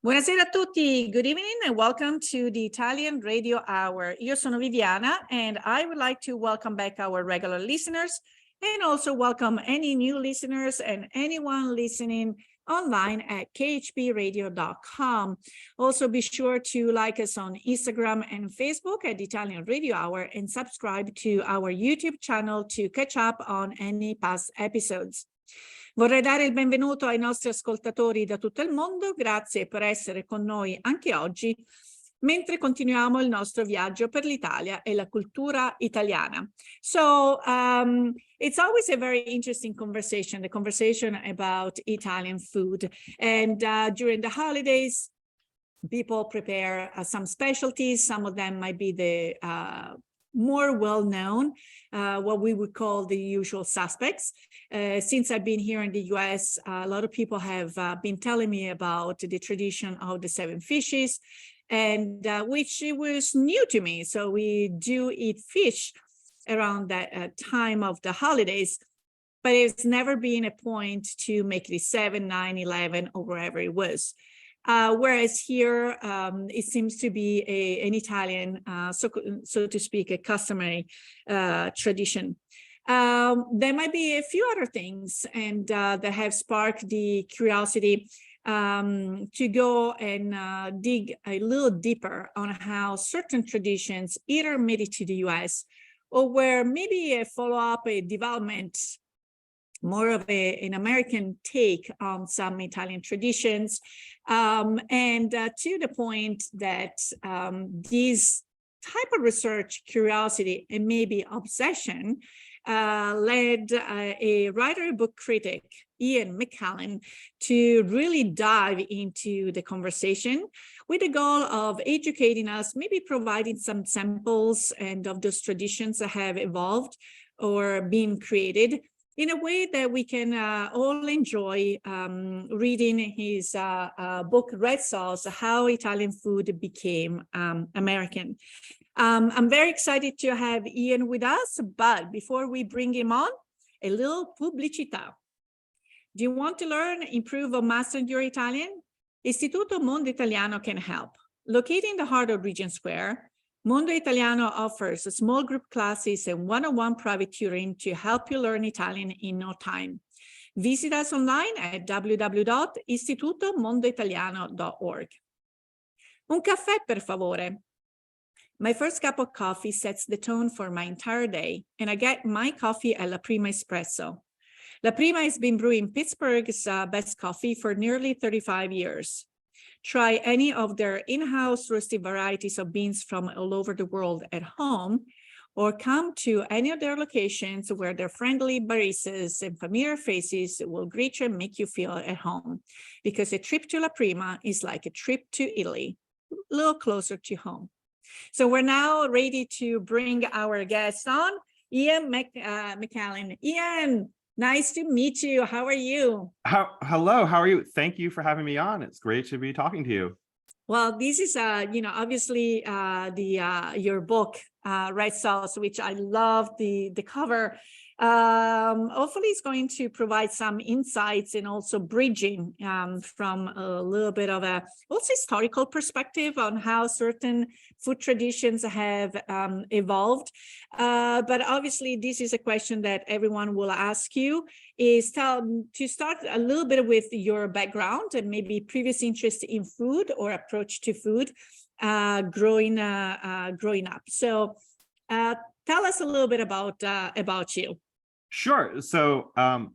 Buonasera a tutti. Good evening and welcome to the Italian Radio Hour. Io sono Viviana and I would like to welcome back our regular listeners and also welcome any new listeners and anyone listening online at khbradio.com. Also be sure to like us on Instagram and Facebook at Italian Radio Hour and subscribe to our YouTube channel to catch up on any past episodes. Vorrei dare il benvenuto ai nostri ascoltatori da tutto il mondo, grazie per essere con noi anche oggi, mentre continuiamo il nostro viaggio per l'Italia e la cultura italiana. So it's always a very interesting conversation, the conversation about Italian food. And during the holidays, people prepare some specialties. Some of them might be the more well-known, what we would call the usual suspects. Since I've been here in the US, a lot of people have been telling me about the tradition of the 7 fishes, and which was new to me. So we do eat fish around that time of the holidays, but it's never been a point to make it 7, 9, 11, or wherever it was. Whereas here, it seems to be an Italian, so to speak, a customary tradition. There might be a few other things and that have sparked the curiosity to go and dig a little deeper on how certain traditions either made it to the US or were maybe a follow-up, a development, more of an American take on some Italian traditions, and to the point that this type of research, curiosity, and maybe obsession led a writer, book critic, Ian McKellen, to really dive into the conversation with the goal of educating us, maybe providing some samples and of those traditions that have evolved or been created in a way that we can all enjoy reading his book, Red Sauce, How Italian Food Became American. I'm very excited to have Ian with us, but before we bring him on, a little pubblicità. Do you want to learn, improve, or master your Italian? Istituto Mondo Italiano can help. Located in the heart of Regent Square, Mondo Italiano offers small group classes and one-on-one private tutoring to help you learn Italian in no time. Visit us online at www.istitutomondoitaliano.org. Un caffè, per favore. My first cup of coffee sets the tone for my entire day, and I get my coffee at La Prima Espresso. La Prima has been brewing Pittsburgh's best coffee for nearly 35 years. Try any of their in-house roasted varieties of beans from all over the world at home, or come to any of their locations where their friendly baristas and familiar faces will greet you and make you feel at home. Because a trip to La Prima is like a trip to Italy, a little closer to home. So we're now ready to bring our guest on, Ian McKellen. Ian, nice to meet you. How are you? Hello, how are you? Thank you for having me on. It's great to be talking to you. Well, this is, obviously your book, Red Sauce, which I love the cover. Hopefully it's going to provide some insights and also bridging from a little bit of a also historical perspective on how certain food traditions have evolved. But obviously this is a question that everyone will ask you, is to start a little bit with your background and maybe previous interest in food or approach to food growing up. So tell us a little bit about you. Sure. So, I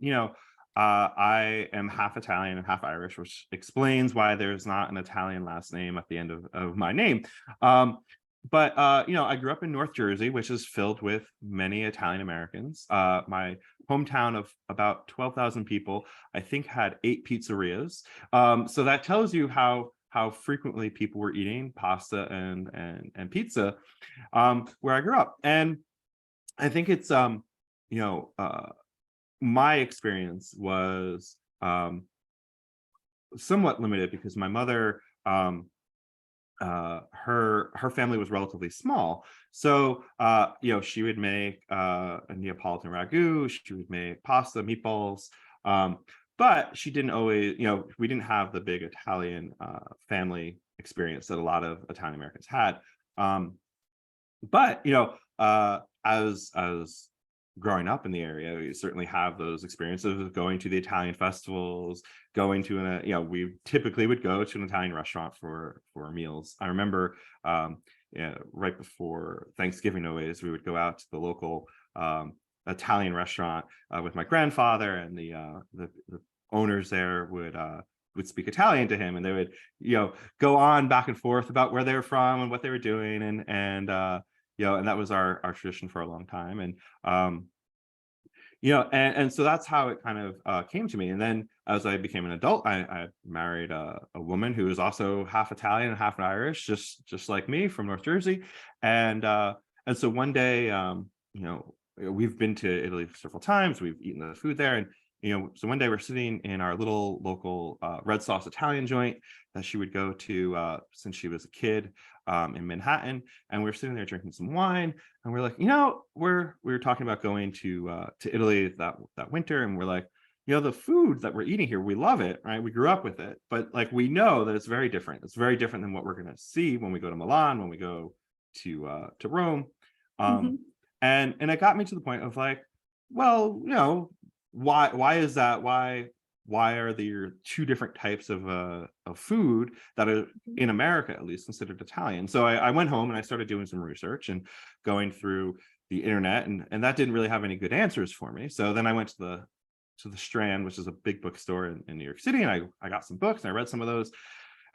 am half Italian and half Irish, which explains why there's not an Italian last name at the end of my name. But I grew up in North Jersey, which is filled with many Italian Americans. My hometown of about 12,000 people, I think, had 8 pizzerias. So that tells you how frequently people were eating pasta and pizza where I grew up. And I think it's my experience was somewhat limited because my mother, her family was relatively small. So, she would make a Neapolitan ragu, she would make pasta, meatballs. but she didn't always, we didn't have the big Italian family experience that a lot of Italian Americans had. But as growing up in the area, we certainly have those experiences of going to the Italian festivals, going to we typically would go to an Italian restaurant for meals. I remember right before Thanksgiving, always we would go out to the local Italian restaurant with my grandfather, and the owners there would speak Italian to him, and they would go on back and forth about where they were from and what they were doing, and that was our tradition for a long time. And and so that's how it kind of came to me. And then as I became an adult, I married a woman who was also half Italian and half Irish, just like me, from North Jersey. And so one day, we've been to Italy several times. We've eaten the food there, and so one day we're sitting in our little local red sauce Italian joint that she would go to since she was a kid in Manhattan, and we were sitting there drinking some wine, and we're like, we were talking about going to Italy that winter, and we're like, the food that we're eating here, we love it, right? We grew up with it, but like we know that it's very different. It's very different than what we're going to see when we go to Milan, when we go to Rome, and it got me to the point of like, well, why is that? Why are there two different types of food that are in America at least considered Italian? So I went home and I started doing some research and going through the internet, and that didn't really have any good answers for me. So then I went to the Strand, which is a big bookstore in New York City, and I got some books and I read some of those.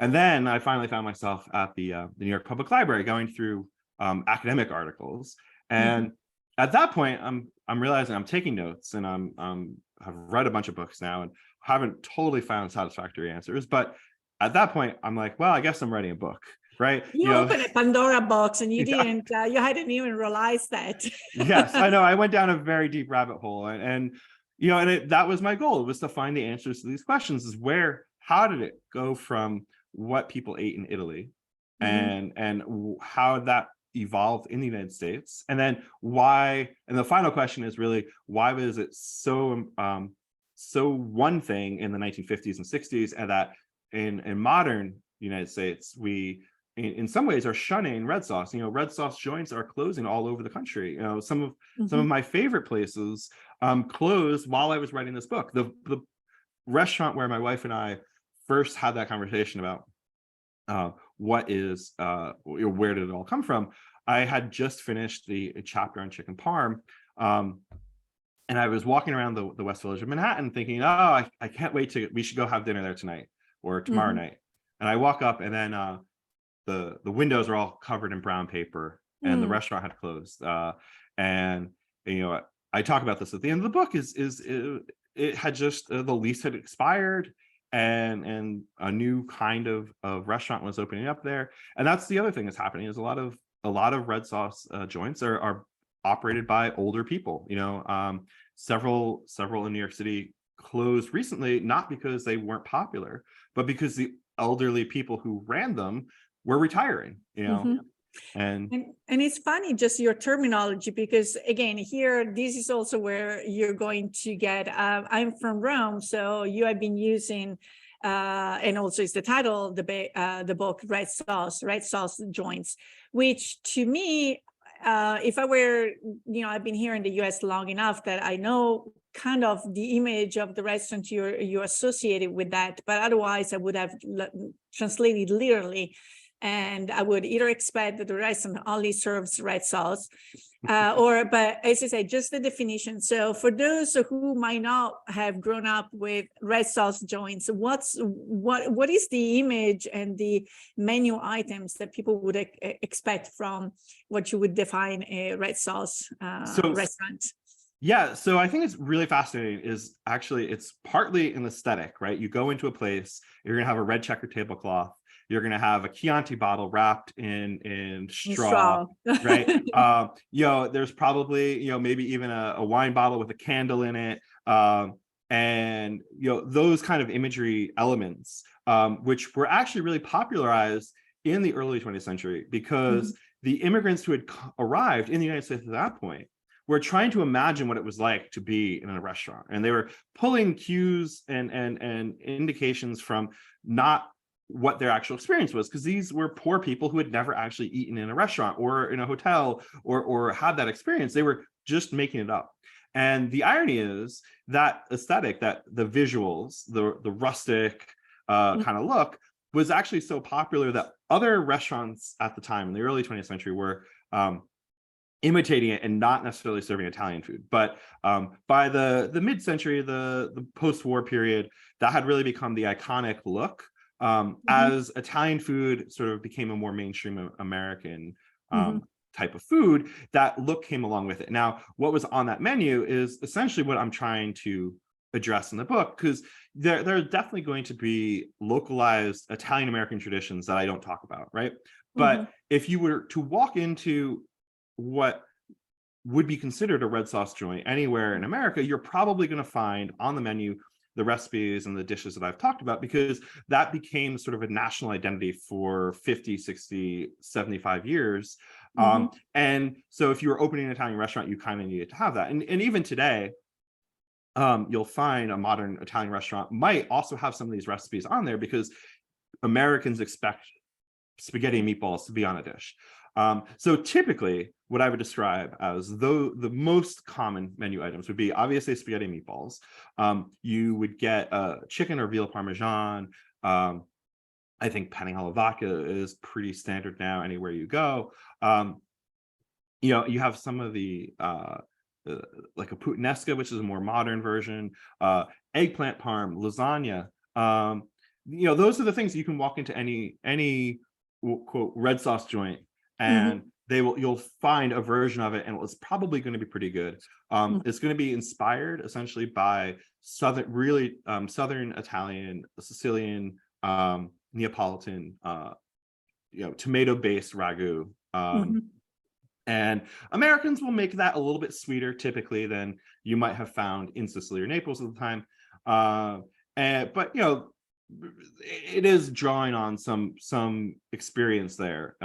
And then I finally found myself at the New York Public Library going through academic articles. And at that point, I'm realizing I'm taking notes, and I've read a bunch of books now and haven't totally found satisfactory answers. But at that point, I'm like, well, I guess I'm writing a book, right? You opened a Pandora box, and you Yeah. didn't, you hadn't even realized that. Yes, I know. I went down a very deep rabbit hole, and that was my goal. It was to find the answers to these questions: is how did it go from what people ate in Italy, and how that evolved in the United States, and then why, and the final question is really, why was it so one thing in the 1950s and 60s, and that in modern United States we in some ways are shunning red sauce. Red sauce joints are closing all over the country. Some of my favorite places closed while I was writing this book. The restaurant where my wife and I first had that conversation about what is where did it all come from, I had just finished a chapter on chicken parm, and I was walking around the West Village of Manhattan thinking, I can't wait we should go have dinner there tonight or tomorrow night. And I walk up, and then the windows are all covered in brown paper, and the restaurant had closed. And I talk about this at the end of the book, is it had just the lease had expired, and a new kind of restaurant was opening up there. And that's the other thing that's happening, is a lot of red sauce joints are operated by older people. Several in New York City closed recently, not because they weren't popular, but because the elderly people who ran them were retiring. And it's funny, just your terminology, because again, here, this is also where you're going to get, I'm from Rome, so you have been using, and also it's the title of the book, red sauce joints, which to me, if I were, I've been here in the US long enough that I know kind of the image of the restaurant you associated with that, but otherwise I would have translated literally. And I would either expect that the restaurant only serves red sauce, but as I say, just the definition. So for those who might not have grown up with red sauce joints, what is the image and the menu items that people would expect from what you would define a red sauce restaurant? Yeah, so I think it's really fascinating is actually it's partly an aesthetic, right? You go into a place, you're gonna have a red checker tablecloth. You're going to have a Chianti bottle wrapped in straw, right? There's probably, maybe even a wine bottle with a candle in it. And, those kind of imagery elements, which were actually really popularized in the early 20th century, because the immigrants who had arrived in the United States at that point were trying to imagine what it was like to be in a restaurant, and they were pulling cues and indications from not what their actual experience was, because these were poor people who had never actually eaten in a restaurant or in a hotel or had that experience. They were just making it up. And the irony is that aesthetic, that the visuals, the rustic kind of look, was actually so popular that other restaurants at the time in the early 20th century were imitating it and not necessarily serving Italian food. But by the mid-century, the post-war period, that had really become the iconic look. As Italian food sort of became a more mainstream American type of food, that look came along with it. Now, what was on that menu is essentially what I'm trying to address in the book, because there are definitely going to be localized Italian American traditions that I don't talk about, right? But if you were to walk into what would be considered a red sauce joint anywhere in America, you're probably going to find on the menu the recipes and the dishes that I've talked about, because that became sort of a national identity for 50, 60, 75 years. And so if you were opening an Italian restaurant, you kind of needed to have that. And even today, you'll find a modern Italian restaurant might also have some of these recipes on there, because Americans expect spaghetti and meatballs to be on a dish. So typically, what I would describe as the most common menu items would be obviously spaghetti and meatballs. You would get chicken or veal parmesan. I think penne alla vodka is pretty standard now anywhere you go. You have some of the like a puttanesca, which is a more modern version, eggplant parm, lasagna. Those are the things you can walk into any quote red sauce joint, and you'll find a version of it, and it's probably going to be pretty good. It's going to be inspired essentially by southern Italian, Sicilian, Neapolitan, tomato-based ragu. And Americans will make that a little bit sweeter typically than you might have found in Sicily or Naples at the time. But it is drawing on some experience there.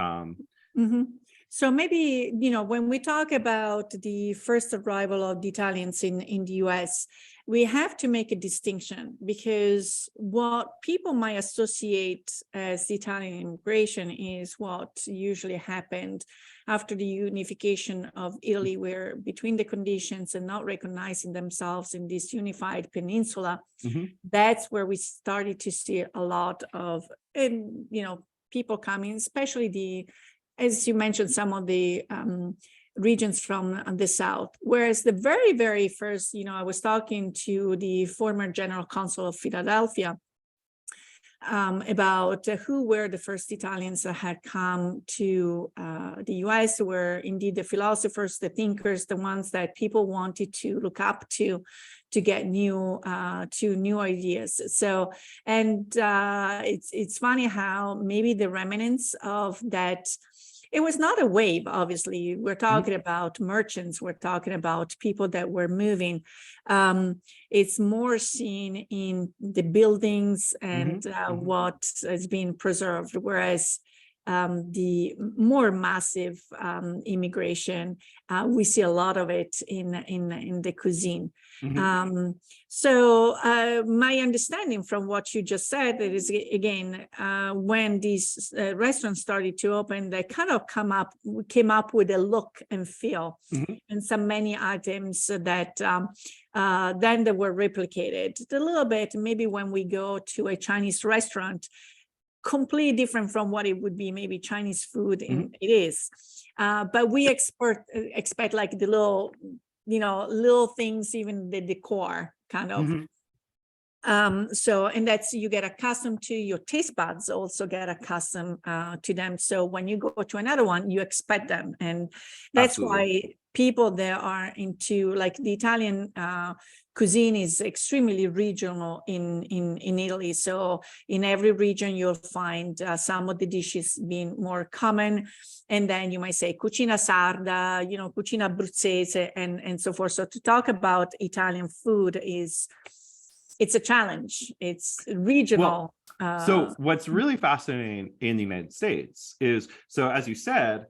So maybe, when we talk about the first arrival of the Italians in the US, we have to make a distinction, because what people might associate as the Italian immigration is what usually happened after the unification of Italy, where between the conditions and not recognizing themselves in this unified peninsula, that's where we started to see a lot of, people coming, especially as you mentioned, some of the regions from the South. Whereas the very, very first, I was talking to the former general consul of Philadelphia about who were the first Italians that had come to the US, were indeed the philosophers, the thinkers, the ones that people wanted to look up to get new ideas. So, and it's funny how maybe the remnants of that. It was not a wave, obviously. We're talking about merchants. We're talking about people that were moving. It's more seen in the buildings and what is being preserved, whereas the more massive immigration, we see a lot of it in the cuisine. So my understanding from what you just said is, again, when these restaurants started to open, they kind of came up with a look and feel, and some many items that then they were replicated a little bit. Maybe when we go to a Chinese restaurant, completely different from what it would be maybe Chinese food it is, but we expect like the little things, even the decor kind of. So, and that's, you get accustomed to, your taste buds also get accustomed to them. So when you go to another one, you expect them. And that's why people that are into, like, the Italian cuisine is extremely regional in Italy. So in every region, you'll find some of the dishes being more common. And then you might say cucina sarda, cucina abruzzese, and so forth. So to talk about Italian food it's a challenge. It's regional. So what's really fascinating in the United States is, so as you said,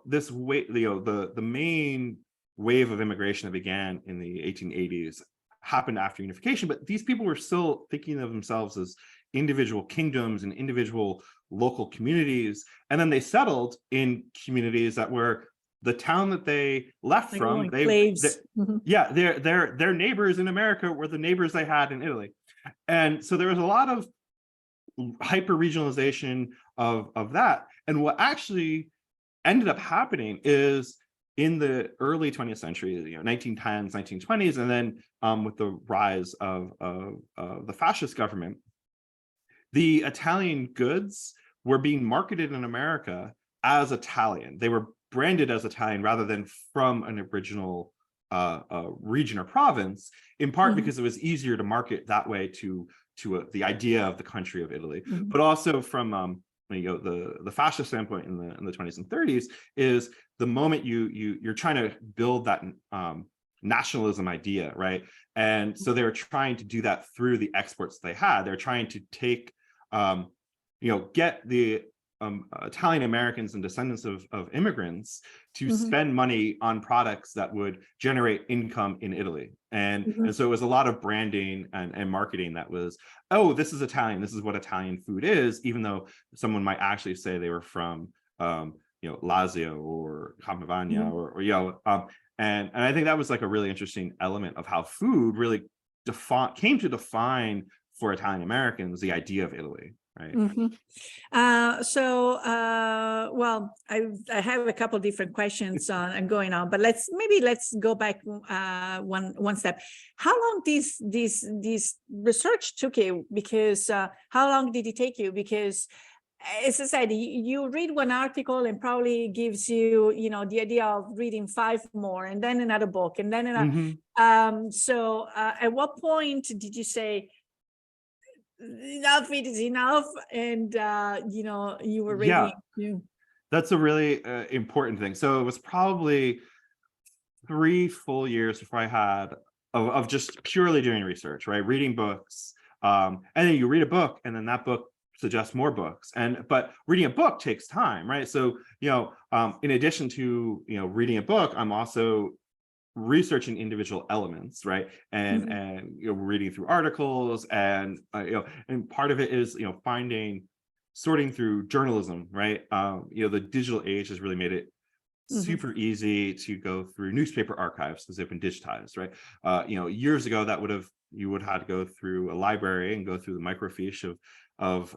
this way, the main wave of immigration that began in the 1880s happened after unification, but these people were still thinking of themselves as individual kingdoms and individual local communities. And then they settled in communities that were the town that they left Like from. Mhm. Yeah, their neighbors in America were the neighbors they had in Italy. And so there was a lot of hyper regionalization of that. And what actually ended up happening is in the early 20th century, 1910s, 1920s, and then with the rise of the fascist government, the Italian goods were being marketed in America as Italian. They were branded as Italian rather than from an original region or province, in part because it was easier to market that way to the idea of the country of Italy, but also from the fascist standpoint in the 20s and 30s is the moment you're trying to build that nationalism idea, right? And so they were trying to do that through the exports they had. They're trying to take get the Italian Americans and descendants of immigrants to spend money on products that would generate income in Italy. And so it was a lot of branding and marketing that was, oh, this is Italian, this is what Italian food is, even though someone might actually say they were from Lazio or Campania and I think that was like a really interesting element of how food really came to define for Italian Americans the idea of Italy. Right. Well, I have a couple different questions on going on, but let's go back one step. How long this research took you? Because how long did it take you? Because as I said, you read one article and probably gives you, the idea of reading 5 more, and then another book, and then another. So at what point did you say, enough, it is enough, and you were ready? That's a really important thing. So it was probably 3 full years before I had of just purely doing research, right? Reading books, and then you read a book, and then that book suggests more books. But reading a book takes time, right? So in addition to reading a book, I'm also researching individual elements, right? And reading through articles, and and part of it is sorting through journalism, right? The digital age has really made it super easy to go through newspaper archives because they've been digitized, right? Years ago you would have to go through a library and go through the microfiche of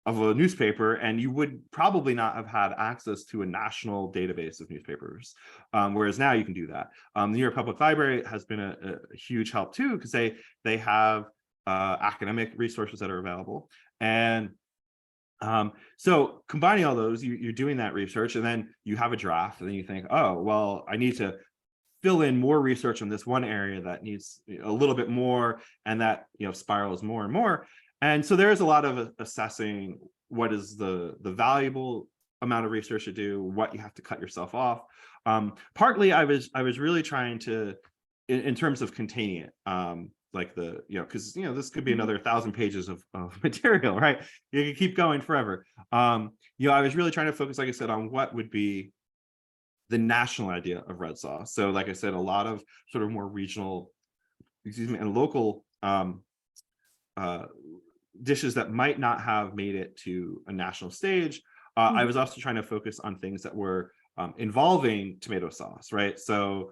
a newspaper, and you would probably not have had access to a national database of newspapers, whereas now you can do that. The New York Public Library has been a huge help too, because they have academic resources that are available. And so combining all those, you're doing that research, and then you have a draft, and then you think, oh, well, I need to fill in more research in this one area that needs a little bit more, and that spirals more and more. And so there is a lot of assessing what is the valuable amount of research to do, what you have to cut yourself off. Partly, I was really trying to, in terms of containing it, like because this could be another 1,000 pages of material, right? You can keep going forever. I was really trying to focus, like I said, on what would be the national idea of red sauce. So, like I said, a lot of sort of more regional, and local dishes that might not have made it to a national stage. I was also trying to focus on things that were involving tomato sauce, right? So,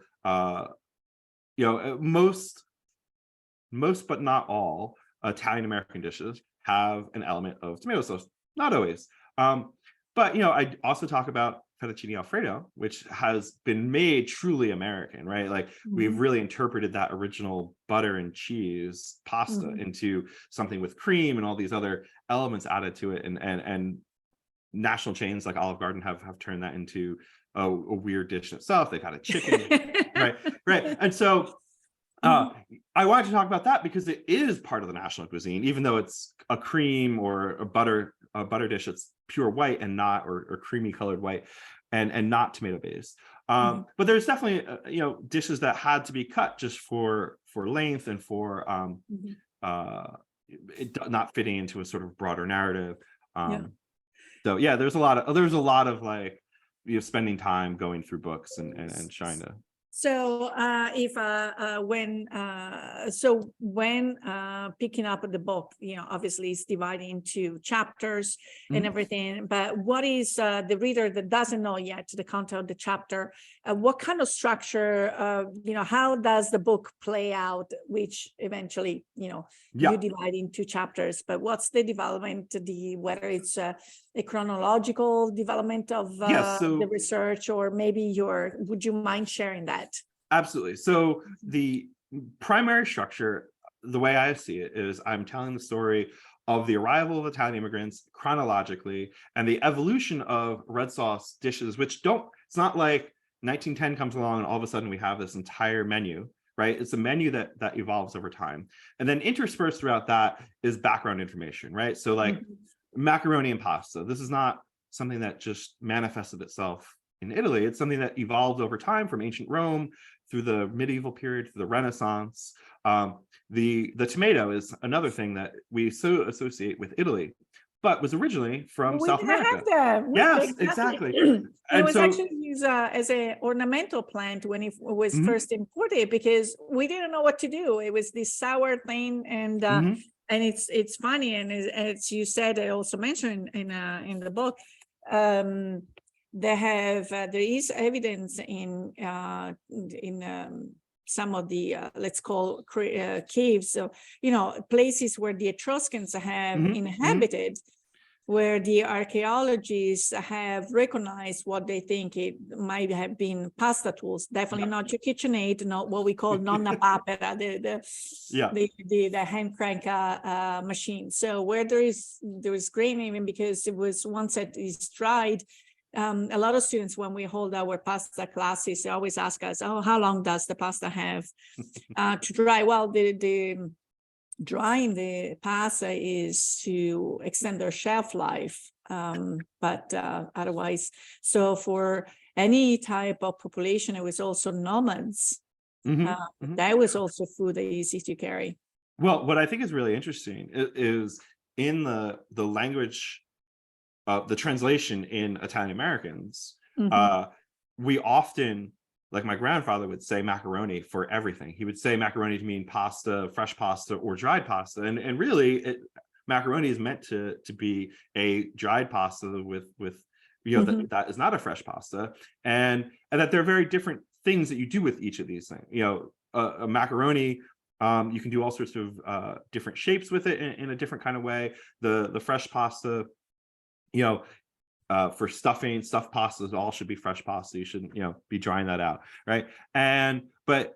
most but not all Italian American dishes have an element of tomato sauce. Not always, but I also talk about fettuccine Alfredo, which has been made truly American, right? Like we've really interpreted that original butter and cheese pasta into something with cream and all these other elements added to it, and national chains like Olive Garden have turned that into a weird dish in itself. They've had a chicken, right? And so I wanted to talk about that because it is part of the national cuisine, even though it's a cream or a butter dish that's pure white and not, or creamy colored white and not tomato based. But there's definitely dishes that had to be cut just for length and for it not fitting into a sort of broader narrative. So there's a lot of like spending time going through books and trying to So if when picking up the book, obviously it's divided into chapters and everything. But what is the reader that doesn't know yet the content of the chapter? What kind of structure? How does the book play out? Which eventually, you divide into chapters. But what's the development? Whether it's a chronological development of the research, or maybe would you mind sharing that? Absolutely. So the primary structure, the way I see it, is I'm telling the story of the arrival of Italian immigrants chronologically and the evolution of red sauce dishes, which it's not like 1910 comes along and all of a sudden we have this entire menu, right? It's a menu that evolves over time. And then interspersed throughout that is background information, right? So like macaroni and pasta. This is not something that just manifested itself in Italy. It's something that evolved over time from ancient Rome through the medieval period, through the Renaissance. The tomato is another thing that we so associate with Italy, but was originally from South America. Yes, exactly. It was actually used as an ornamental plant when it was first imported, because we didn't know what to do. It was this sour thing, and it's funny, and as you said, I also mentioned in the book. There is evidence in some of the let's call caves, so places where the Etruscans have inhabited, where the archaeologists have recognized what they think it might have been pasta tools. Definitely not your KitchenAid, not what we call nonna papera, the hand crank machine. So where there is grain, even because it was once that is dried. A lot of students, when we hold our pasta classes, they always ask us, how long does the pasta have to dry? Well, the drying the pasta is to extend their shelf life, but otherwise, so for any type of population, it was also nomads. That was also food that is easy to carry. Well, what I think is really interesting is in the language, the translation in Italian Americans, we often, like my grandfather would say macaroni for everything. He would say macaroni to mean pasta, fresh pasta, or dried pasta. And really, macaroni is meant to be a dried pasta with that is not a fresh pasta. And that there are very different things that you do with each of these things. A macaroni, you can do all sorts of different shapes with it in a different kind of way. The fresh pasta, for stuffing, stuffed pastas all should be fresh pasta. You shouldn't, be drying that out, right? But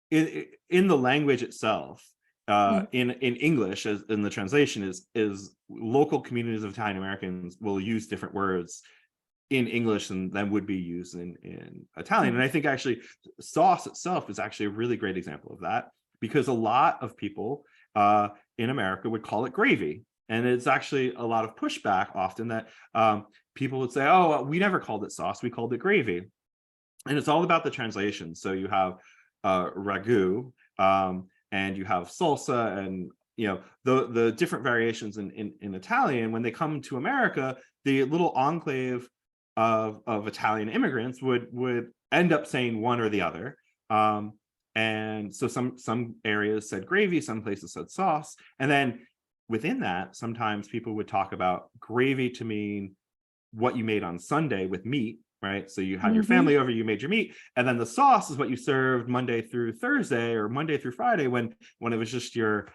in the language itself, in English, as in the translation, is local communities of Italian Americans will use different words in English than would be used in Italian. And I think actually sauce itself is actually a really great example of that, because a lot of people in America would call it gravy. And it's actually a lot of pushback often that people would say, we never called it sauce, we called it gravy. And it's all about the translation. So you have ragu, and you have salsa, and the different variations in Italian. When they come to America, the little enclave of Italian immigrants would end up saying one or the other. And so some areas said gravy, some places said sauce. And then within that, sometimes people would talk about gravy to mean what you made on Sunday with meat, right? So you had your family over, you made your meat, and then the sauce is what you served Monday through Thursday or Monday through Friday when it was just your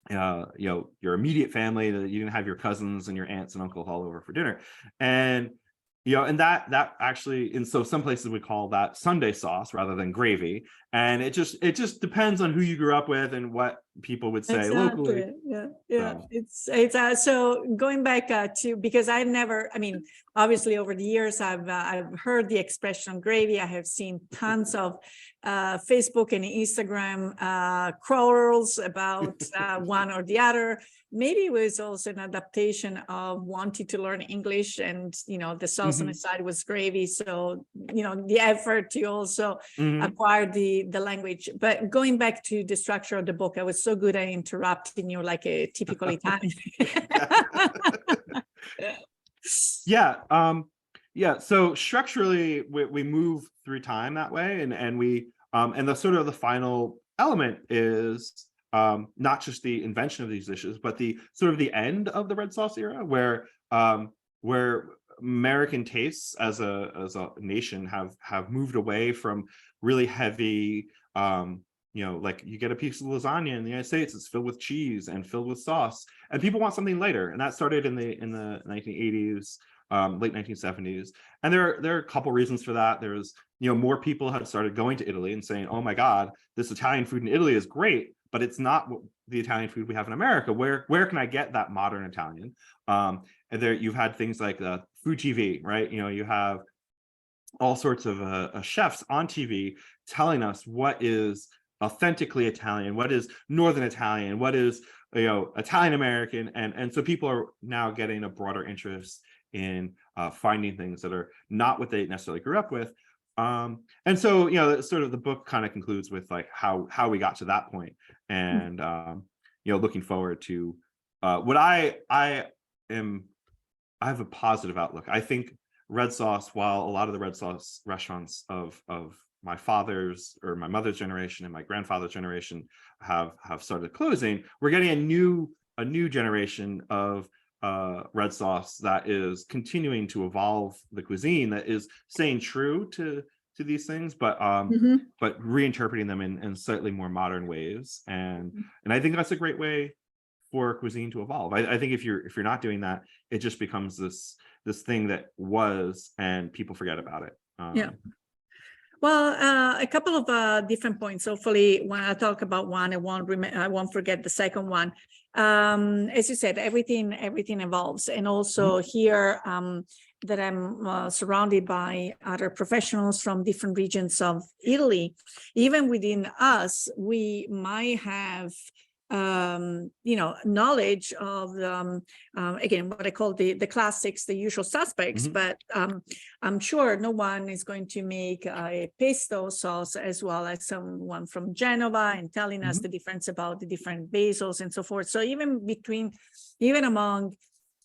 immediate family, that you didn't have your cousins and your aunts and uncles all over for dinner. And and that actually, and so some places would call that Sunday sauce rather than gravy. And it just depends on who you grew up with and what people would say locally. It's so going back to, because obviously over the years I've heard the expression gravy. I have seen tons of Facebook and Instagram quarrels about one or the other. Maybe it was also an adaptation of wanting to learn English, and the sauce on the side was gravy. So the effort to also acquire the language. But going back to the structure of the book, I was so good at interrupting you like a typical Italian. Yeah, so structurally we move through time that way, and we and the sort of the final element is not just the invention of these dishes, but the sort of the end of the red sauce era, where American tastes as a nation have moved away from really heavy like you get a piece of lasagna in the United States, it's filled with cheese and filled with sauce, and people want something lighter, and that started in the 1980s, late 1970s. And there are a couple reasons for that. There's, more people had started going to Italy and saying, oh my God, this Italian food in Italy is great, but it's not the Italian food we have in America. Where can I get that modern Italian? And there you've had things like food TV, right? You have all sorts of chefs on TV telling us what is authentically Italian, what is Northern Italian, what is Italian American, and so people are now getting a broader interest in finding things that are not what they necessarily grew up with. And so sort of the book kind of concludes with like how we got to that point, and looking forward to what I have a positive outlook. I think red sauce, while a lot of the red sauce restaurants of my father's or my mother's generation and my grandfather's generation have started closing, we're getting a new generation of red sauce that is continuing to evolve the cuisine, that is staying true to these things, but reinterpreting them in slightly more modern ways, and I think that's a great way for cuisine to evolve. I think if you're not doing that, it just becomes this thing that was, and people forget about it. Yeah. Well, a couple of different points. Hopefully, when I talk about one, I won't forget the second one. As you said, everything evolves, and also here that I'm surrounded by other professionals from different regions of Italy. Even within us, we might have knowledge of again, what I call the classics, the usual suspects, but I'm sure no one is going to make a pesto sauce as well as someone from Genova and telling us the difference about the different basils and so forth. So even among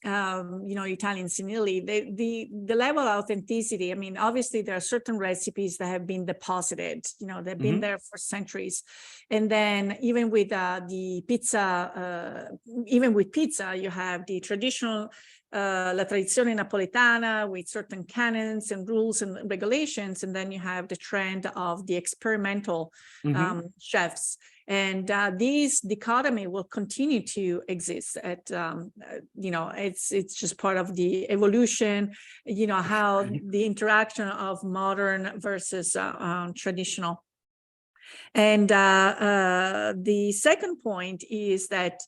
Italians in Italy, the level of authenticity, I mean, obviously there are certain recipes that have been deposited, they've been there for centuries. And then even with the pizza, you have the traditional La Tradizione Napoletana with certain canons and rules and regulations. And then you have the trend of the experimental chefs. And these dichotomy will continue to exist at, it's just part of the evolution, how the interaction of modern versus traditional. And the second point is that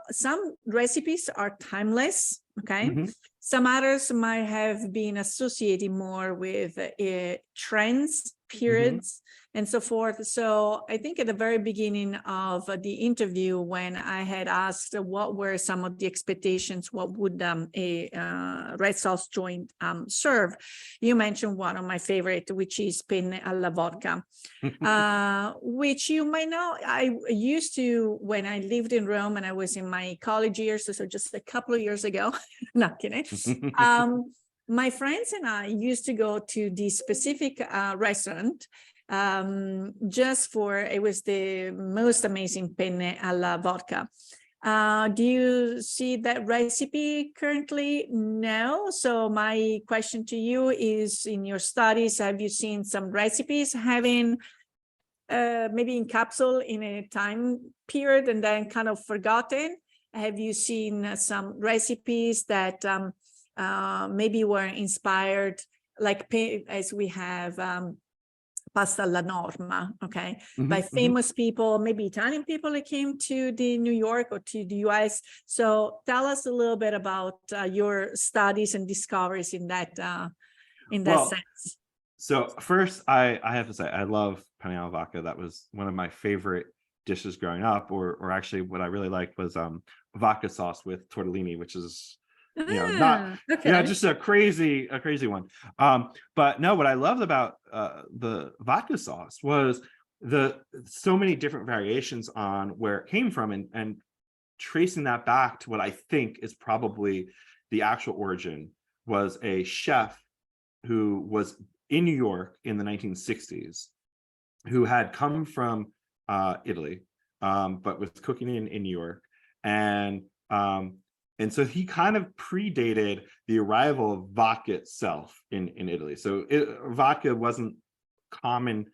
some recipes are timeless, okay? Some others might have been associated more with trends, periods, and so forth. So I think at the very beginning of the interview, when I had asked what were some of the expectations, what would a red sauce joint serve, you mentioned one of my favorite, which is penne alla vodka, which you might know. I used to, when I lived in Rome and I was in my college years, so just a couple of years ago, not kidding. My friends and I used to go to this specific restaurant just for, it was the most amazing penne alla vodka. Do you see that recipe currently? No. So my question to you is, in your studies, have you seen some recipes having maybe in capsule in a time period and then kind of forgotten? Have you seen some recipes that maybe were inspired, like as we have pasta alla norma, okay, by famous people, maybe Italian people that came to the New York or to the US. So tell us a little bit about your studies and discoveries in that sense. So first, I have to say, I love penne alla vodka. That was one of my favorite dishes growing up, or actually what I really liked was vodka sauce with tortellini, which is just a crazy one. But no, what I loved about the vodka sauce was so many different variations on where it came from, and tracing that back to what I think is probably the actual origin, was a chef who was in New York in the 1960s, who had come from Italy, but was cooking in New York. And so he kind of predated the arrival of vodka itself in Italy. So vodka wasn't common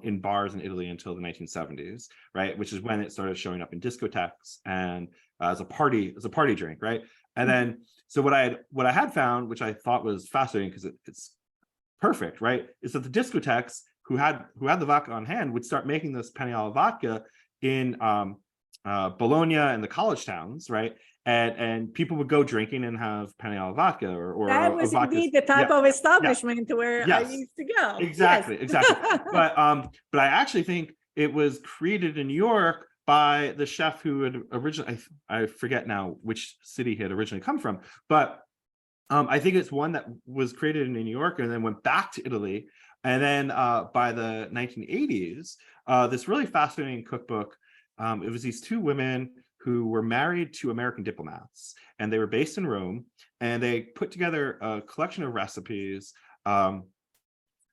in bars in Italy until the 1970s, right? Which is when it started showing up in discotheques and as a party drink, right? And then, so what I had found, which I thought was fascinating because it's perfect, right, is that the discotheques who had the vodka on hand would start making this Paniala vodka in Bologna and the college towns, right? And people would go drinking and have Paniala vodka or That was vodka. indeed the type of establishment where I Yes. used to go. Exactly, Yes. exactly. But I actually think it was created in New York by the chef who had originally, I forget now which city he had originally come from, but I think it's one that was created in New York and then went back to Italy. And then by the 1980s, this really fascinating cookbook, it was these two women who were married to American diplomats, and they were based in Rome, and they put together a collection of recipes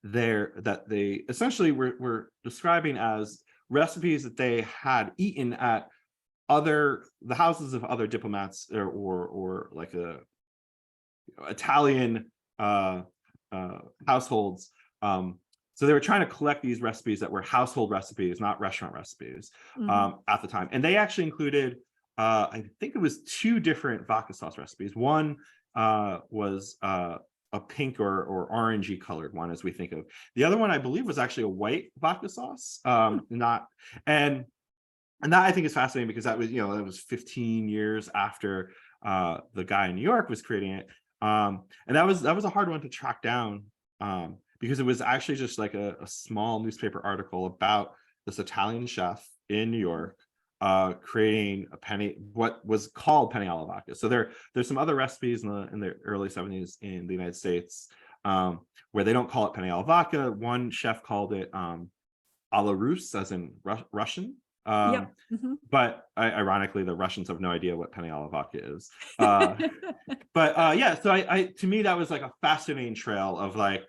there that they essentially were describing as recipes that they had eaten at the houses of other diplomats or like Italian households. So they were trying to collect these recipes that were household recipes, not restaurant recipes, at the time. And they actually included, I think it was 2 different vodka sauce recipes. One was a pink or orangey colored one, as we think of. The other one, I believe, was actually a white vodka sauce. And that I think is fascinating because that was, that was 15 years after the guy in New York was creating it. And that was a hard one to track down because it was actually just like a small newspaper article about this Italian chef in New York creating what was called Paniala vodka. So there's some other recipes in the early 70s in the United States where they don't call it Paniala vodka. One chef called it a la Russe, as in Russian. But ironically, the Russians have no idea what Paniala vodka is. But yeah, so to me, that was like a fascinating trail of like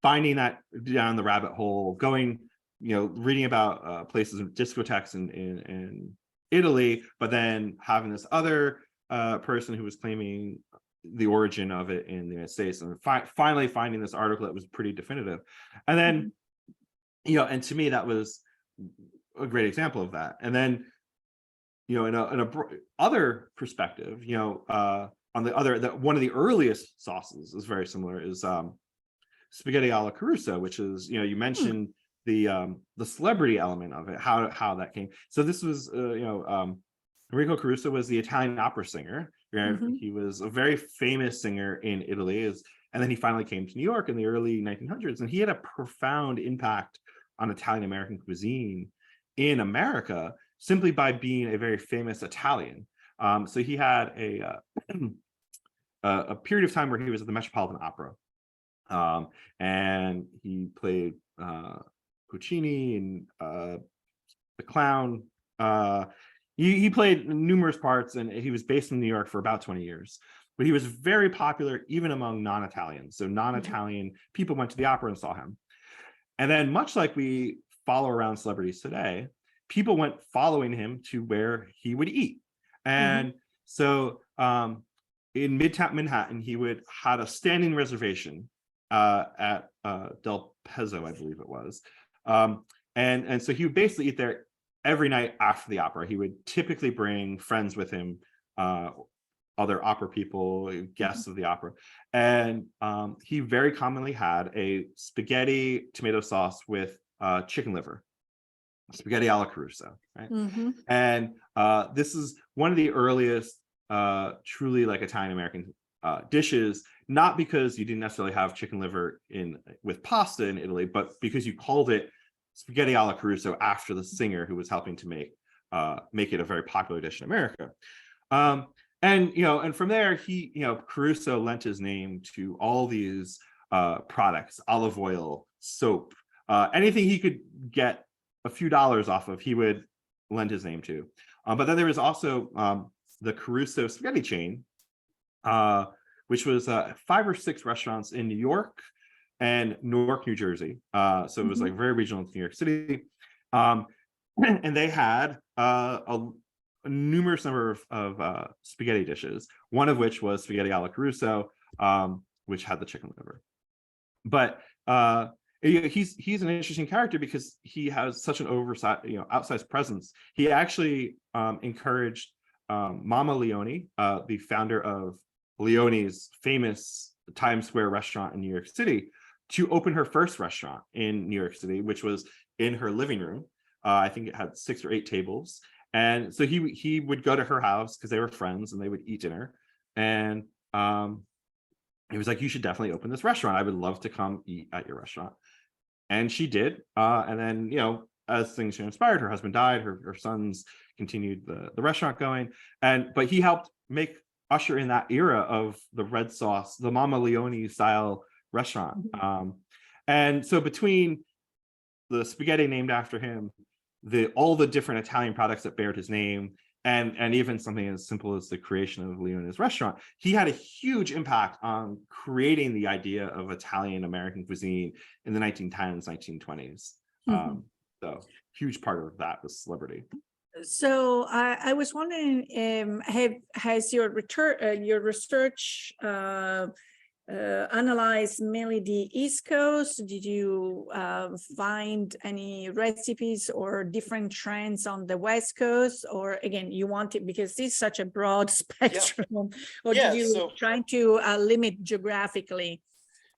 finding that down the rabbit hole, going, reading about places of discotheques in Italy, but then having this other person who was claiming the origin of it in the United States, and finally finding this article that was pretty definitive. And then, and to me, that was a great example of that. And then, in a other perspective, on the other, one of the earliest sauces is very similar, is spaghetti alla Caruso, which is, you mentioned the celebrity element of it, how that came. So this was, Enrico Caruso was the Italian opera singer. He was a very famous singer in Italy, and then he finally came to New York in the early 1900s, and he had a profound impact on Italian American cuisine in America simply by being a very famous Italian. So he had a period of time where he was at the Metropolitan Opera, and he played Puccini and the clown. He played numerous parts, and he was based in New York for about 20 years. But he was very popular even among non-Italians. So non-Italian people went to the opera and saw him. And then, much like we follow around celebrities today, people went following him to where he would eat. And so in Midtown Manhattan, he had a standing reservation at Del Pezzo, I believe it was. And so he would basically eat there every night after the opera. He would typically bring friends with him, other opera people, guests of the opera. And he very commonly had a spaghetti tomato sauce with chicken liver, spaghetti alla Caruso, right? And this is one of the earliest truly like Italian American dishes, not because you didn't necessarily have chicken liver with pasta in Italy, but because you called it spaghetti alla Caruso after the singer who was helping to make it a very popular dish in America. And from there, Caruso lent his name to all these products: olive oil, soap, anything he could get a few dollars off of, he would lend his name to. But then there was also the Caruso spaghetti chain, which was 5 or 6 restaurants in New York and Newark, New Jersey. So it was like very regional to New York City. And they had a numerous number of spaghetti dishes, one of which was spaghetti alla Caruso, which had the chicken liver. But he's an interesting character because he has such an outsized presence. He actually encouraged Mama Leone, the founder of Leone's famous Times Square restaurant in New York City, to open her first restaurant in New York City, which was in her living room. I think it had 6 or 8 tables. And so he would go to her house because they were friends and they would eat dinner. And he was like, you should definitely open this restaurant. I would love to come eat at your restaurant. And she did. And then, as things transpired, her husband died, her sons continued the restaurant going. But he helped usher in that era of the red sauce, the Mama Leone style restaurant. And so between the spaghetti named after him, all the different Italian products that bared his name, and even something as simple as the creation of Leone's restaurant, he had a huge impact on creating the idea of Italian American cuisine in the 1910s, 1920s. So huge part of that was celebrity. So I was wondering, has your research analyzed mainly the East Coast? Did you find any recipes or different trends on the West Coast? Or again, you want it because this is such a broad spectrum, or did you trying to limit geographically?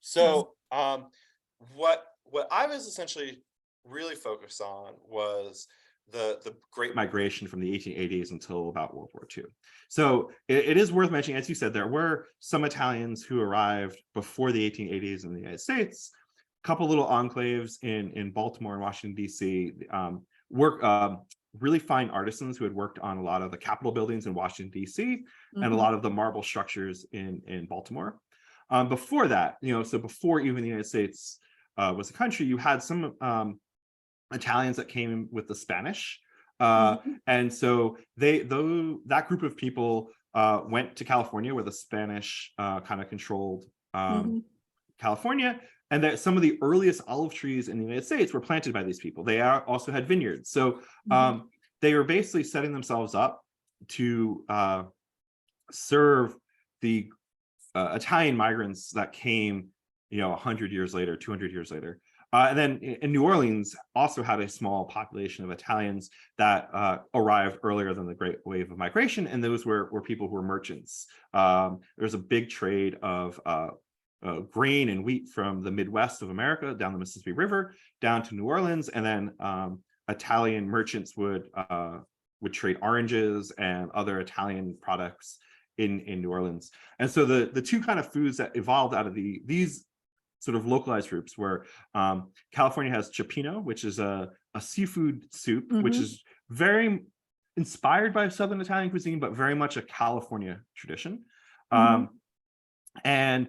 So what I was essentially really focused on was the Great Migration from the 1880s until about World War II. So it is worth mentioning, as you said, there were some Italians who arrived before the 1880s in the United States, a couple little enclaves in Baltimore and Washington, D.C., really fine artisans who had worked on a lot of the Capitol buildings in Washington, D.C., and a lot of the marble structures in Baltimore. Before that, so before even the United States was a country, you had some Italians that came with the Spanish. And so that group of people went to California, where the Spanish kind of controlled California, and that some of the earliest olive trees in the United States were planted by these people. They also had vineyards. So they were basically setting themselves up to serve the Italian migrants that came, 100 years later, 200 years later. And then in New Orleans also had a small population of Italians that arrived earlier than the Great Wave of Migration, and those were people who were merchants. There's a big trade of grain and wheat from the Midwest of America down the Mississippi River down to New Orleans, and then Italian merchants would trade oranges and other Italian products in New Orleans. And so the two kind of foods that evolved out of these sort of localized groups were California has cioppino, which is a seafood soup, which is very inspired by Southern Italian cuisine, but very much a California tradition. And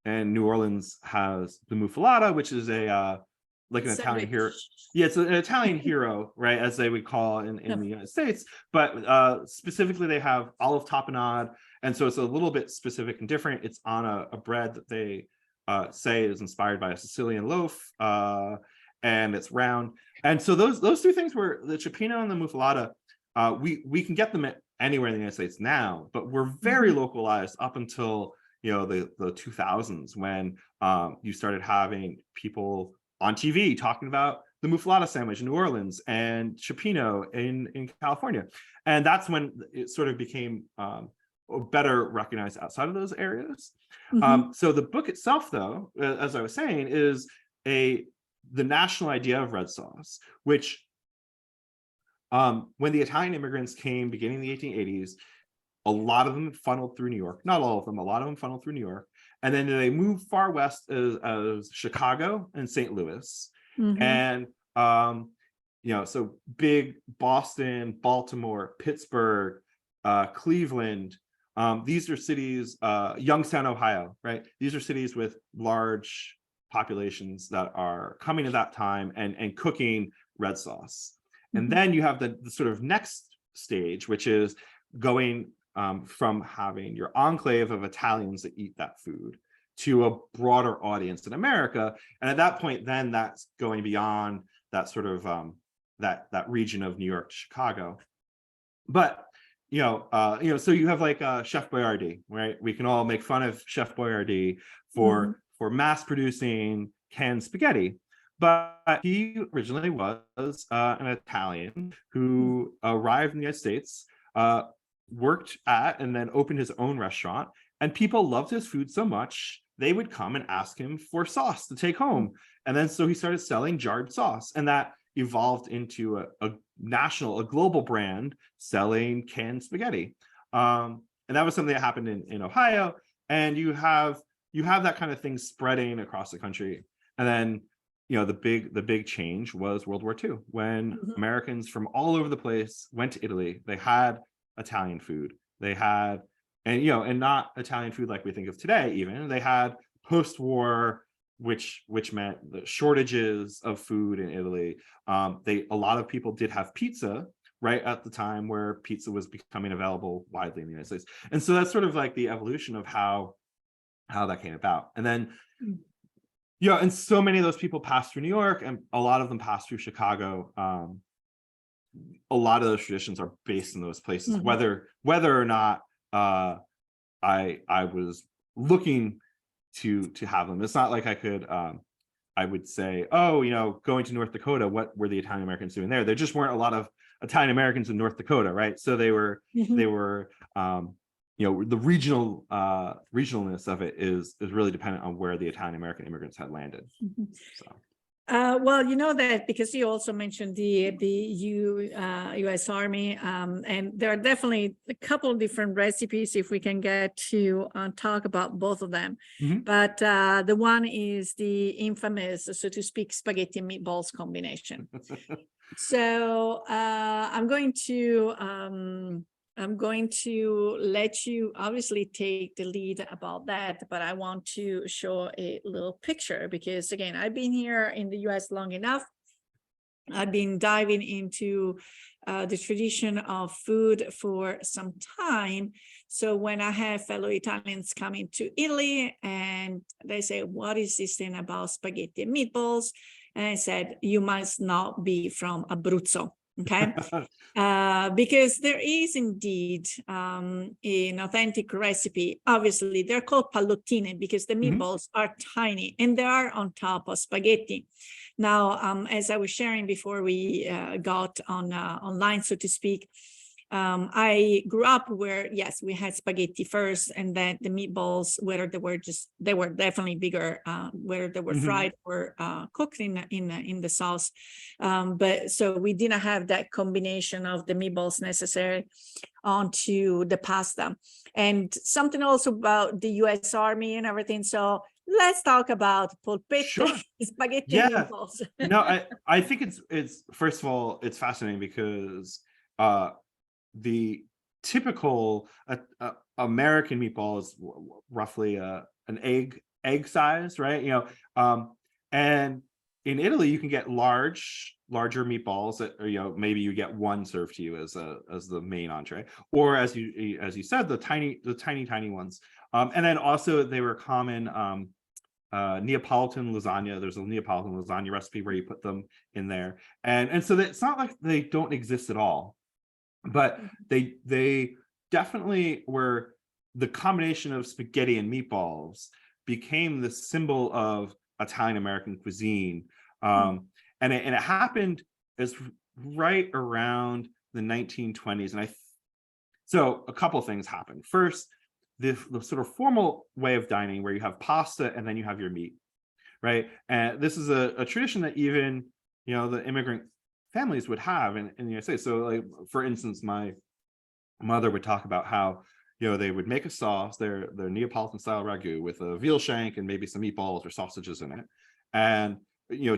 New Orleans has the muffaletta, which is an Italian hero. Yeah, it's an Italian hero, right, as they would call in the United States. But specifically, they have olive tapenade, and so it's a little bit specific and different. It's on a bread that they say is inspired by a Sicilian loaf, and it's round. And so those two things were the cioppino and the muffaletta. We can get them anywhere in the United States now, but we're very localized up until the 2000s, when you started having people on TV talking about the muffaletta sandwich in New Orleans and cioppino in California, and that's when it sort of became better recognized outside of those areas. So the book itself, though, as I was saying, is the national idea of red sauce, which when the Italian immigrants came beginning in the 1880s, a lot of them funneled through New York. Not all of them, a lot of them funneled through New York. And then they moved far west as Chicago and St. Louis. And, so big Boston, Baltimore, Pittsburgh, Cleveland. These are cities, Youngstown, Ohio, right? These are cities with large populations that are coming at that time and cooking red sauce. And Mhm. then you have the sort of next stage, which is going from having your enclave of Italians that eat that food to a broader audience in America. And at that point, then that's going beyond that sort of that region of New York to Chicago. But so you have like Chef Boyardee, right? We can all make fun of Chef Boyardee Mhm. for mass producing canned spaghetti, but he originally was an Italian who arrived in the United States, worked at and then opened his own restaurant, and people loved his food so much they would come and ask him for sauce to take home. And then so he started selling jarred sauce, and that evolved into a global brand selling canned spaghetti. And that was something that happened in Ohio. And you have that kind of thing spreading across the country. And then, the big change was World War II, when Mhm. Americans from all over the place went to Italy. They had Italian food. They had, and not Italian food like we think of today, even. They had post-war, which meant the shortages of food in Italy. A lot of people did have pizza right at the time where pizza was becoming available widely in the United States. And so that's sort of like the evolution of how that came about. And then, Mm. and so many of those people passed through New York, and a lot of them passed through Chicago. A lot of those traditions are based in those places, Mhm. whether or not I was looking to have them. It's not like I would say, oh, going to North Dakota, what were the Italian Americans doing there? There just weren't a lot of Italian Americans in North Dakota, right? So they were the regionalness of it is really dependent on where the Italian American immigrants had landed. Mhm. So Well, you know that because you also mentioned the U.S. Army, and there are definitely a couple of different recipes if we can get to talk about both of them. Mhm. But the one is the infamous, so to speak, spaghetti and meatballs combination. So I'm going to let you obviously take the lead about that, but I want to show a little picture because again, I've been here in the US long enough. I've been diving into the tradition of food for some time. So when I have fellow Italians coming to Italy and they say, what is this thing about spaghetti and meatballs? And I said, you must not be from Abruzzo. Okay. Because there is indeed an authentic recipe. Obviously, they're called pallottine because the meatballs are tiny and they are on top of spaghetti. Now, as I was sharing before we got on online, so to speak, I grew up where, yes, we had spaghetti first, and then the meatballs, whether they were definitely bigger, whether they were fried or cooked in the sauce. But so we didn't have that combination of the meatballs necessary onto the pasta. And something also about the U.S. Army and everything. So let's talk about polpette, Sure. spaghetti Yeah. meatballs. No, I think it's first of all, it's fascinating because the typical American meatball is roughly an egg size, right? And in Italy you can get larger meatballs that maybe you get one served to you as the main entree, or as you said, the tiny ones. And then also they were common. Neapolitan lasagna. There's a Neapolitan lasagna recipe where you put them in there, and so that it's not like they don't exist at all, but they definitely were. The combination of spaghetti and meatballs became the symbol of Italian American cuisine, and it happened as right around the 1920s, and so a couple of things happened. First, the sort of formal way of dining where you have pasta and then you have your meat, right? And this is a tradition that even the immigrant families would have in the United States. So like, for instance, my mother would talk about how they would make a sauce, their Neapolitan style ragu with a veal shank and maybe some meatballs or sausages in it. And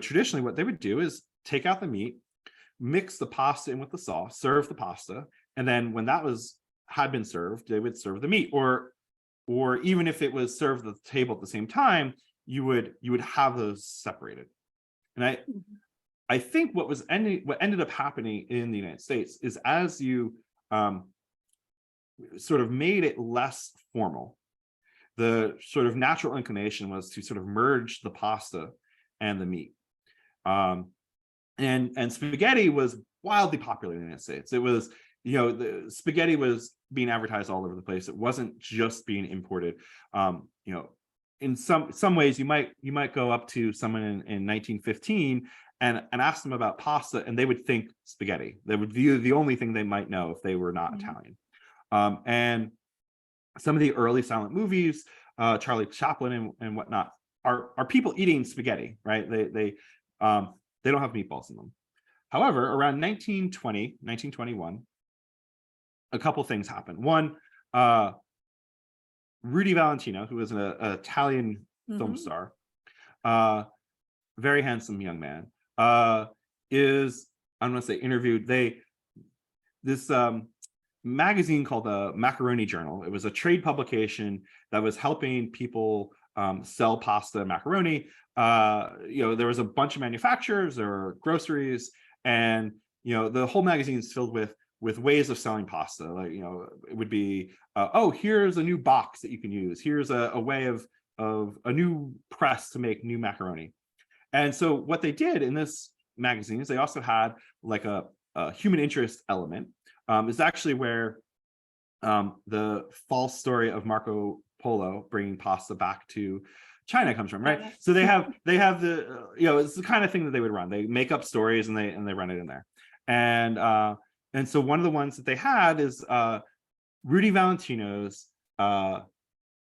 traditionally what they would do is take out the meat, mix the pasta in with the sauce, serve the pasta, and then when that had been served, they would serve the meat, or even if it was served at the table at the same time, you would have those separated. And I think what ended up happening in the United States is as you sort of made it less formal, the sort of natural inclination was to sort of merge the pasta and the meat. And spaghetti was wildly popular in the United States. It was, the spaghetti was being advertised all over the place. It wasn't just being imported. In some ways, you might go up to someone in 1915 and ask them about pasta, and they would think spaghetti. They would view the only thing they might know if they were not Italian. And some of the early silent movies, Charlie Chaplin and whatnot, are people eating spaghetti, right? They don't have meatballs in them. However, around 1920, 1921, a couple things happened. One, Rudy Valentino, who was an Italian film star, very handsome young man, is, I'm going to say, interviewed. This magazine called the Macaroni Journal. It was a trade publication that was helping people sell pasta and macaroni. There was a bunch of manufacturers or groceries, and the whole magazine is filled with ways of selling pasta. Like, it would be, here's a new box that you can use. Here's a way of a new press to make new macaroni. And so what they did in this magazine is they also had like a human interest element. Is actually where the false story of Marco Polo bringing pasta back to China comes from, right? So they have the, it's the kind of thing that they would run. They make up stories and they run it in there. And so one of the ones that they had is Rudy Valentino's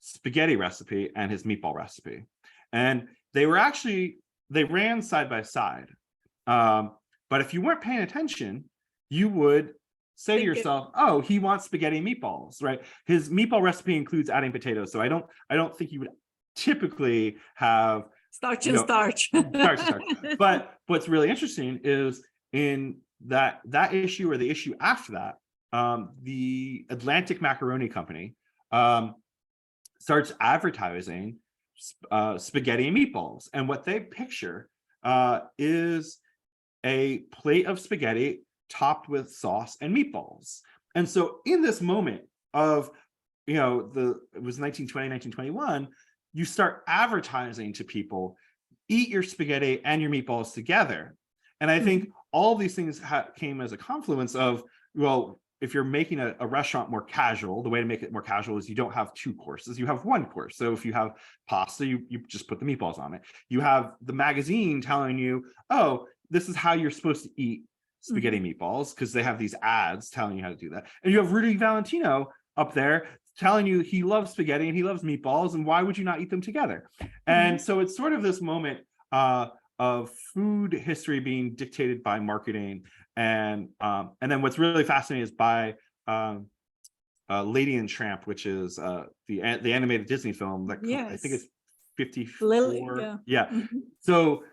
spaghetti recipe and his meatball recipe. And they ran side by side. But if you weren't paying attention, you would say to yourself, oh, he wants spaghetti and meatballs, right? His meatball recipe includes adding potatoes. So I don't think you would typically have starch and starch. Starch. But what's really interesting is in that issue or the issue after that, the Atlantic Macaroni Company starts advertising spaghetti and meatballs. And what they picture is a plate of spaghetti topped with sauce and meatballs. And so in this moment of, it was 1920, 1921, you start advertising to people, eat your spaghetti and your meatballs together. And I think all these things came as a confluence of, well, if you're making a restaurant more casual, the way to make it more casual is you don't have two courses, you have one course. So if you have pasta, you just put the meatballs on it. You have the magazine telling you, oh, this is how you're supposed to eat spaghetti meatballs, because they have these ads telling you how to do that. And you have Rudy Valentino up there telling you he loves spaghetti and he loves meatballs, and why would you not eat them together? And so it's sort of this moment of food history being dictated by marketing. And then what's really fascinating is by Lady and Tramp, which is the animated Disney film that I think it's 54. Lily, So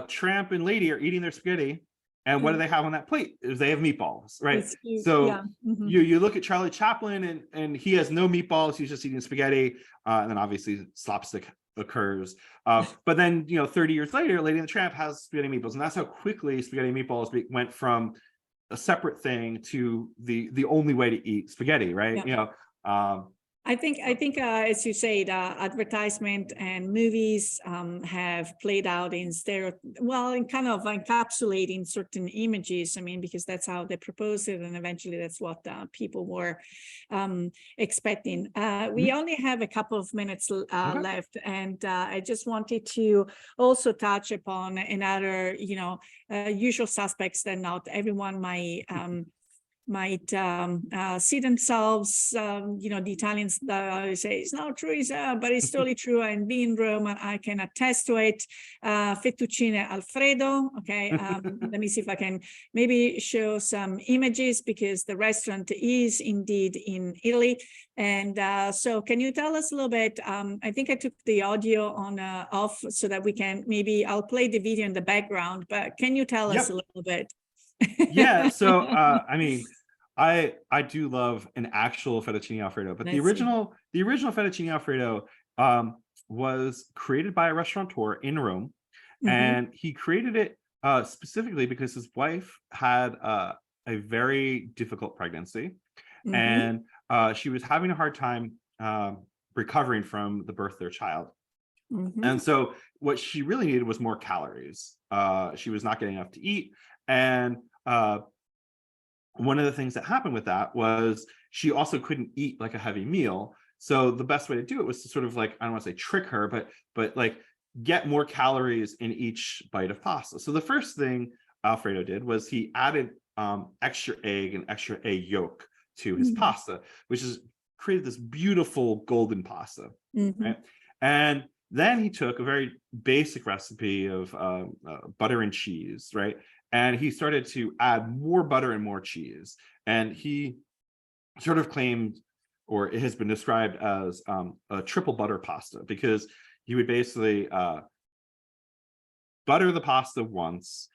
Tramp and Lady are eating their spaghetti. And what do they have on that plate? Is they have meatballs, right? So you look at Charlie Chaplin and he has no meatballs. He's just eating spaghetti. And then obviously slapstick occurs. But then, 30 years later, Lady and the Tramp has spaghetti meatballs. And that's how quickly spaghetti meatballs went from a separate thing to the only way to eat spaghetti, right? I think, as you say, the advertisement and movies have played out in kind of encapsulating certain images. I mean, because that's how they propose it, and eventually that's what people were expecting. We only have a couple of minutes left, and I just wanted to also touch upon another, usual suspects that not everyone might see themselves, the Italians say it's not true, but it's totally true. And being Roman, I can attest to it. Fettuccine Alfredo. Okay, let me see if I can maybe show some images, because the restaurant is indeed in Italy. And so can you tell us a little bit? I think I took the audio on off so that we can, maybe I'll play the video in the background, but can you tell us a little bit? Yeah, so I mean, I do love an actual fettuccine Alfredo, but the original fettuccine Alfredo was created by a restaurateur in Rome, and he created it specifically because his wife had a very difficult pregnancy, Mhm. and she was having a hard time recovering from the birth of their child. Mhm. And so what she really needed was more calories. She was not getting enough to eat. And one of the things that happened with that was she also couldn't eat like a heavy meal. So the best way to do it was to sort of like, I don't want to say trick her, but like get more calories in each bite of pasta. So the first thing Alfredo did was he added extra egg and extra egg yolk to his Mhm. pasta, which is created this beautiful golden pasta. Mhm. Right? And then he took a very basic recipe of butter and cheese, right? And he started to add more butter and more cheese. And he sort of claimed, or it has been described as a triple butter pasta, because he would basically butter the pasta once,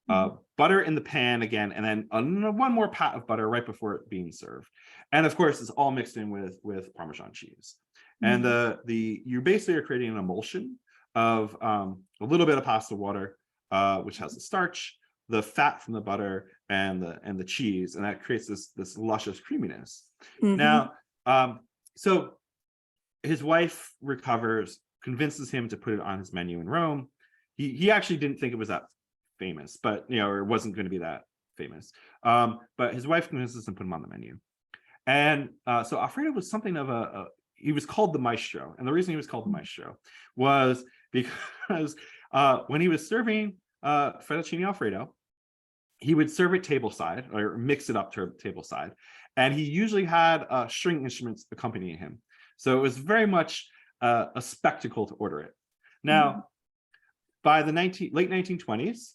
butter in the pan again, and then one more pat of butter right before it being served. And of course, it's all mixed in with Parmesan cheese. And you basically are creating an emulsion of a little bit of pasta water, which has the starch, the fat from the butter, and the cheese, and that creates this luscious creaminess. Mhm. Now, so his wife recovers, convinces him to put it on his menu in Rome. He actually didn't think it was that famous, but or it wasn't going to be that famous. But his wife convinces him to put him on the menu. And so Alfredo was something of he was called the maestro. And the reason he was called the maestro was because when he was serving fettuccine Alfredo, he would serve it tableside or mix it up to tableside. And he usually had string instruments accompanying him. So it was very much a spectacle to order it. Now, by the late 1920s,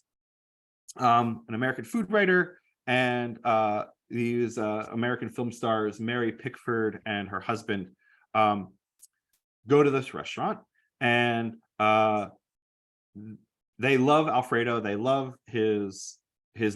an American food writer and these American film stars, Mary Pickford and her husband, go to this restaurant, and they love Alfredo. They love his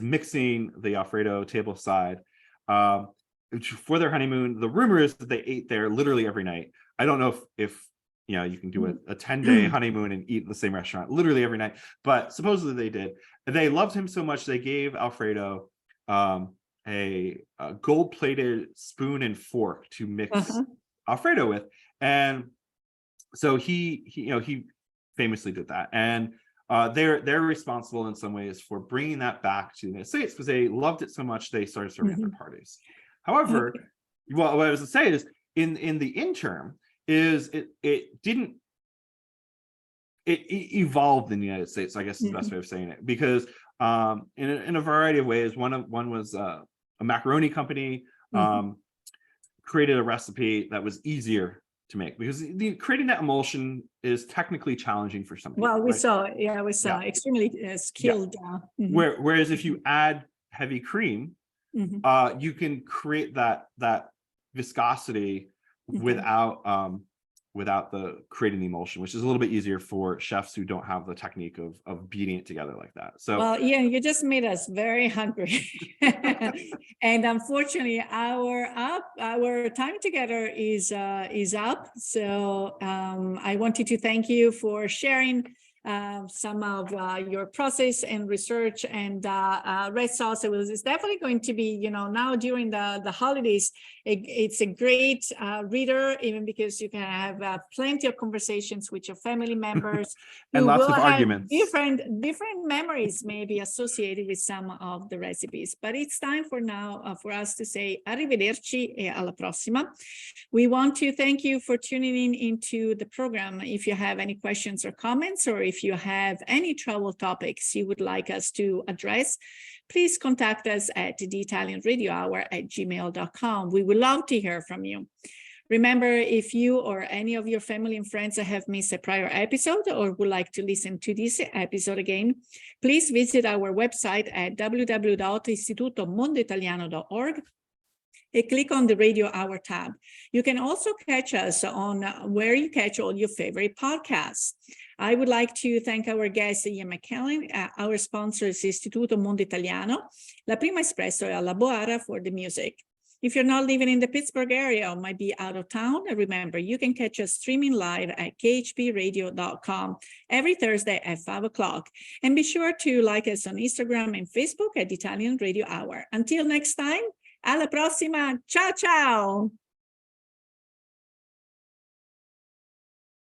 mixing the Alfredo tableside for their honeymoon. The rumor is that they ate there literally every night. I don't know if you can do a 10-day honeymoon and eat in the same restaurant literally every night, but supposedly they did. They loved him so much they gave Alfredo a gold-plated spoon and fork to mix Alfredo with, and so he famously did that. And they're responsible in some ways for bringing that back to the United States because they loved it so much they started serving at their parties. However, what I was to say is in the interim is it evolved in the United States, I guess is the best way of saying it, because in a variety of ways. One was a macaroni company created a recipe that was easier to make, because creating that emulsion is technically challenging for some people. Well, we right? saw extremely skilled. Whereas if you add heavy cream, you can create that viscosity without the creating the emulsion, which is a little bit easier for chefs who don't have the technique of beating it together like that. So well, yeah, you just made us very hungry. And unfortunately our time together is up. So I wanted to thank you for sharing some of your process and research, and red sauce. It's definitely going to be, now during the holidays, it's a great reader, even because you can have plenty of conversations with your family members and who lots will of have arguments. different memories maybe associated with some of the recipes. But it's time for us to say arrivederci e alla prossima. We want to thank you for tuning in into the program. If you have any questions or comments, or if you have any travel topics you would like us to address, please contact us at theitalianradiohour@gmail.com. We would love to hear from you. Remember, if you or any of your family and friends have missed a prior episode or would like to listen to this episode again, please visit our website at www.istitutomondoitaliano.org and click on the Radio Hour tab. You can also catch us on where you catch all your favorite podcasts. I would like to thank our guest, Ian McKellen. Our sponsor is Istituto Mondo Italiano, La Prima Espresso e Alla Boara for the music. If you're not living in the Pittsburgh area or might be out of town, remember, you can catch us streaming live at khbradio.com every Thursday at 5 o'clock. And be sure to like us on Instagram and Facebook at Italian Radio Hour. Until next time, alla prossima. Ciao, ciao.